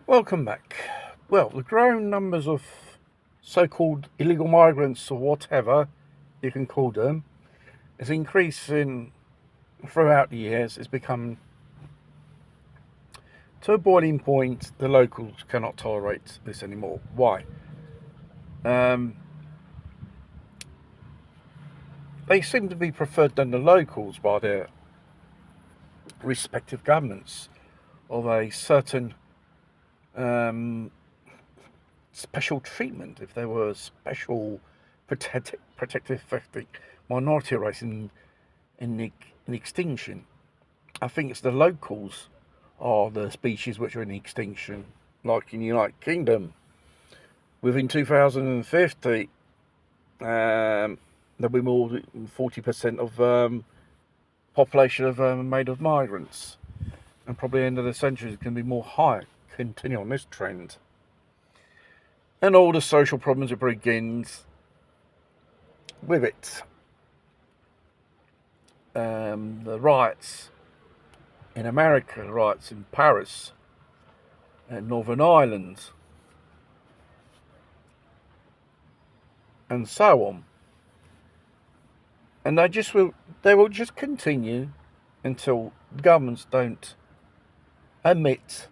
Welcome back. Well, the growing numbers of so-called illegal migrants, or whatever you can call them, is increasing throughout the years. It's become to a boiling point. The locals cannot tolerate this anymore. Why? They seem to be preferred than the locals by their respective governments of a certain special treatment if there were special protective minority race in extinction. I think it's the locals are the species which are in extinction, like in the United Kingdom. Within 2050, there'll be more than 40% of population of made of migrants, and probably end of the century it's going to be more higher. Continue on this trend, and all the social problems it begins with it. The riots in America, the riots in Paris and Northern Ireland, and so on. And they will just continue until governments don't admit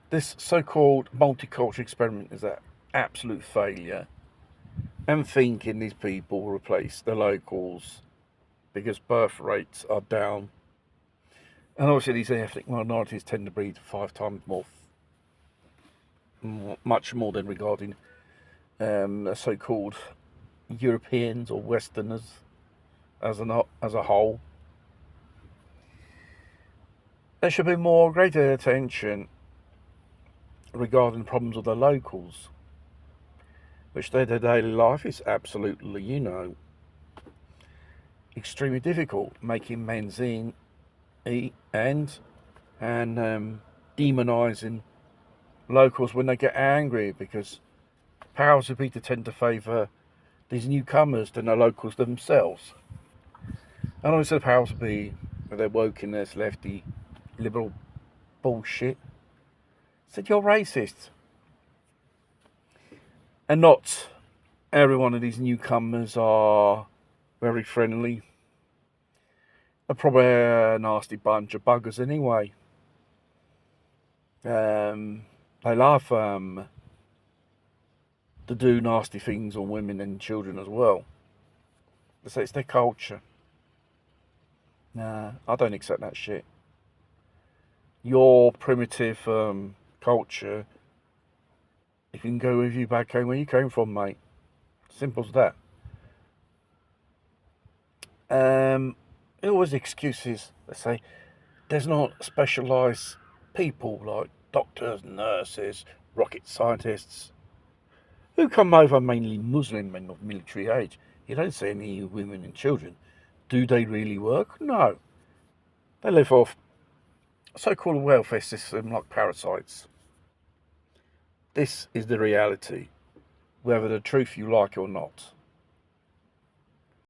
this so-called multicultural experiment is an absolute failure, and thinking these people will replace the locals because birth rates are down. And obviously these ethnic minorities tend to breed 5 times much more than regarding so-called Europeans or Westerners as a whole. There should be more greater attention regarding the problems of the locals, which their daily life is absolutely, extremely difficult, making men seen and demonising locals when they get angry, because powers that be tend to favour these newcomers than the locals themselves. And obviously the powers that be, with their wokeness, lefty, liberal bullshit, said you're racist. And not every one of these newcomers are very friendly. They're probably a nasty bunch of buggers anyway. They love to do nasty things on women and children as well. They say it's their culture. Nah, I don't accept that shit. Your primitive culture, it can go with you back home where you came from, mate. Simple as that. Always excuses. They say there's not specialised people like doctors, nurses, rocket scientists who come over, mainly Muslim men of military age. You don't see any women and children. Do they really work? No. They live off so-called welfare system like parasites. This is the reality, whether the truth you like or not.